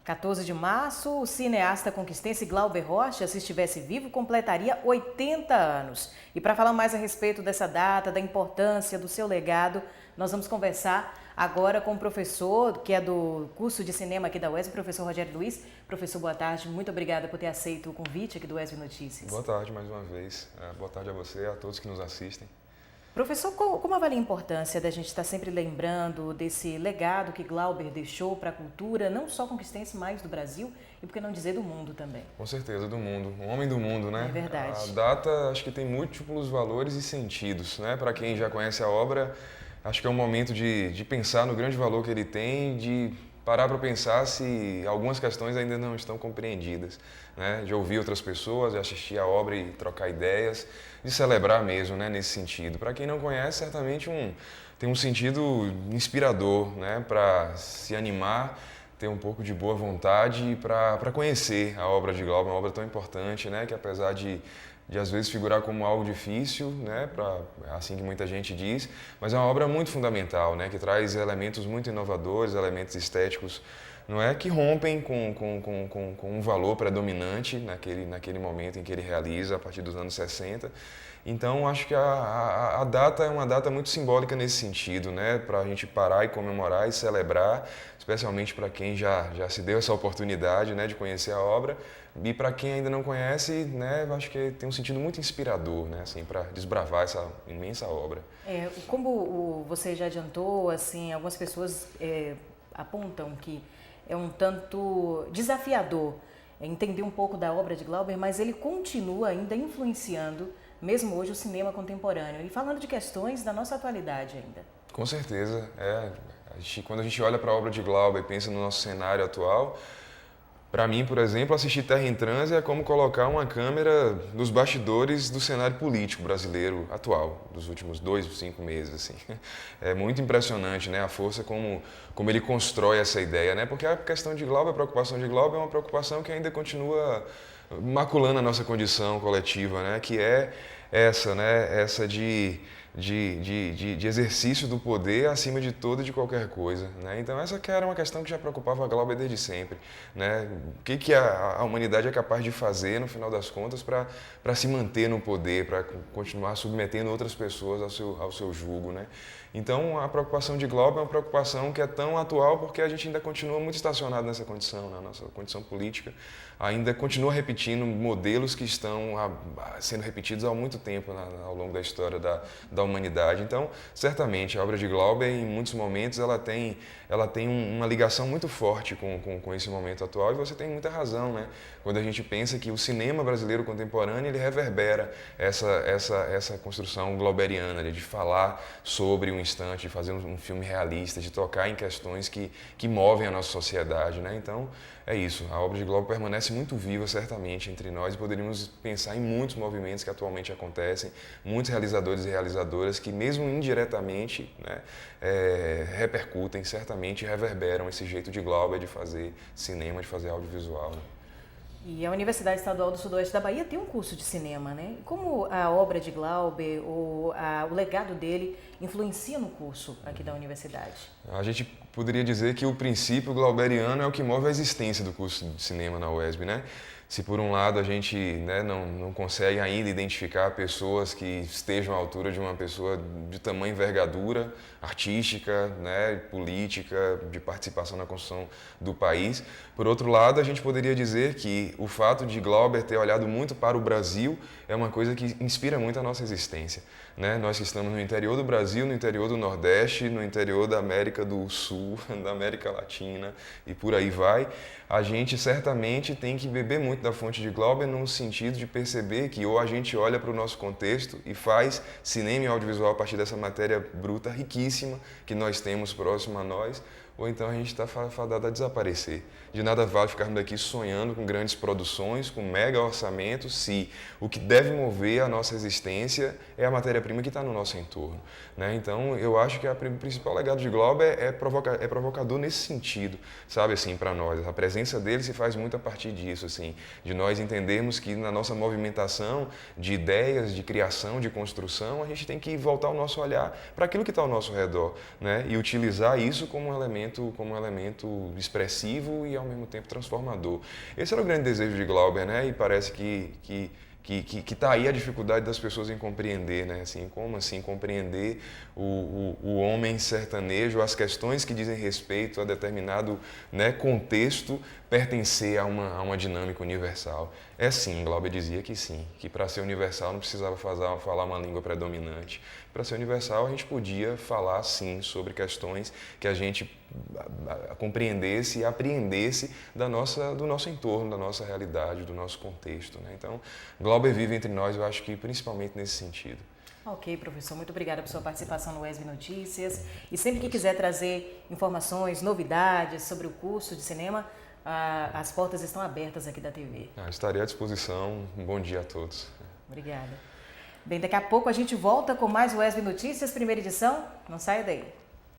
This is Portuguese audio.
14 de março, o cineasta conquistense Glauber Rocha, se estivesse vivo, completaria 80 anos. E para falar mais a respeito dessa data, da importância do seu legado, nós vamos conversar agora com o professor, que é do curso de cinema aqui da UESB, o professor Rogério Luiz. Professor, boa tarde. Muito obrigada por ter aceito o convite aqui do UESB Notícias. Boa tarde mais uma vez. Boa tarde a você e a todos que nos assistem. Professor, como avalia a importância da gente estar sempre lembrando desse legado que Glauber deixou para a cultura, não só conquistense, mas do Brasil e, por que não dizer, do mundo também? Com certeza, do mundo. Um homem do mundo, né? É verdade. A data, acho que tem múltiplos valores e sentidos, né? Para quem já conhece a obra, acho que é um momento de pensar no grande valor que ele tem, de parar para pensar se algumas questões ainda não estão compreendidas, né? De ouvir outras pessoas, de assistir a obra e trocar ideias, de celebrar mesmo, né? Nesse sentido. Para quem não conhece, certamente tem um sentido inspirador, né? Para se animar, ter um pouco de boa vontade para conhecer a obra de Glauber, uma obra tão importante, né? Que apesar de às vezes figurar como algo difícil, né, assim que muita gente diz, mas é uma obra muito fundamental, né, que traz elementos muito inovadores, elementos estéticos, não é, que rompem com um valor predominante naquele momento em que ele realiza, a partir dos anos 60. Então, acho que a data é uma data muito simbólica nesse sentido, né, para a gente parar e comemorar e celebrar, especialmente para quem já se deu essa oportunidade, né, de conhecer a obra. E para quem ainda não conhece, né, acho que tem um sentido muito inspirador, né, assim, para desbravar essa imensa obra. Como você já adiantou, assim, algumas pessoas apontam que é um tanto desafiador entender um pouco da obra de Glauber, mas ele continua ainda influenciando, mesmo hoje, o cinema contemporâneo. E falando de questões da nossa atualidade ainda. Com certeza. Quando a gente olha para a obra de Glauber e pensa no nosso cenário atual, para mim, por exemplo, assistir Terra em Transe é como colocar uma câmera nos bastidores do cenário político brasileiro atual, dos últimos 2, 5 meses, assim. É muito impressionante, né, a força como ele constrói essa ideia, né, porque a questão de Glauber, a preocupação de Glauber é uma preocupação que ainda continua maculando a nossa condição coletiva, né, que é essa, né, essa de exercício do poder acima de toda e de qualquer coisa, né? Então essa que era uma questão que já preocupava a Glauber desde sempre, né? O que a humanidade é capaz de fazer, no final das contas, para se manter no poder, para continuar submetendo outras pessoas ao seu jugo, né? Então a preocupação de Glauber é uma preocupação que é tão atual porque a gente ainda continua muito estacionado nessa condição, na nossa condição política, ainda continua repetindo modelos que estão sendo repetidos há muito tempo ao longo da história da humanidade. Então, certamente, a obra de Glauber, em muitos momentos, ela tem uma ligação muito forte com esse momento atual, e você tem muita razão, né? Quando a gente pensa que o cinema brasileiro contemporâneo, ele reverbera essa construção glauberiana, de falar sobre um instante, de fazer um filme realista, de tocar em questões que movem a nossa sociedade, né? Então, é isso. A obra de Glauber permanece muito viva, certamente, entre nós, e poderíamos pensar em muitos movimentos que atualmente acontecem, muitos realizadores e realizadoras que, mesmo indiretamente, né, repercutem, certamente reverberam esse jeito de Glauber de fazer cinema, de fazer audiovisual, né? E a Universidade Estadual do Sudoeste da Bahia tem um curso de cinema, né? E como a obra de Glauber ou o legado dele influencia no curso aqui da universidade? A gente poderia dizer que o princípio glauberiano é o que move a existência do curso de cinema na UESB, né? Se por um lado a gente, né, não consegue ainda identificar pessoas que estejam à altura de uma pessoa de tamanha envergadura artística, né, política, de participação na construção do país, por outro lado a gente poderia dizer que o fato de Glauber ter olhado muito para o Brasil é uma coisa que inspira muito a nossa existência, né? Nós que estamos no interior do Brasil, no interior do Nordeste, no interior da América do Sul, da América Latina e por aí vai, a gente certamente tem que beber muito da fonte de Glauber no sentido de perceber que ou a gente olha para o nosso contexto e faz cinema e audiovisual a partir dessa matéria bruta riquíssima que nós temos próximo a nós, ou então a gente está fadado a desaparecer. De nada vale ficarmos aqui sonhando com grandes produções, com mega orçamentos, se o que deve mover a nossa existência é a matéria-prima que está no nosso entorno, né? Então, eu acho que o principal legado de Glauber é provocador nesse sentido, sabe, assim, para nós. A presença dele se faz muito a partir disso, assim, de nós entendermos que na nossa movimentação de ideias, de criação, de construção, a gente tem que voltar o nosso olhar para aquilo que está ao nosso redor, né? E utilizar isso como um elemento como um elemento expressivo e ao mesmo tempo transformador. Esse era o grande desejo de Glauber, né? E parece que está aí a dificuldade das pessoas em compreender, né? Assim, como assim compreender o homem sertanejo, as questões que dizem respeito a determinado, né, contexto, pertencer a uma dinâmica universal. É sim, Glauber dizia que sim, que para ser universal não precisava falar uma língua predominante. Para ser universal a gente podia falar sim sobre questões que a gente compreendesse e apreendesse do nosso entorno, da nossa realidade, do nosso contexto, né? Então, Glauber vive entre nós, eu acho que principalmente nesse sentido. Ok, professor. Muito obrigada por sua participação no ESB Notícias. E sempre que quiser trazer informações, novidades sobre o curso de cinema, as portas estão abertas aqui da TV. Estarei à disposição. Um bom dia a todos. Obrigada. Bem, daqui a pouco a gente volta com mais o ESB Notícias, primeira edição. Não saia daí.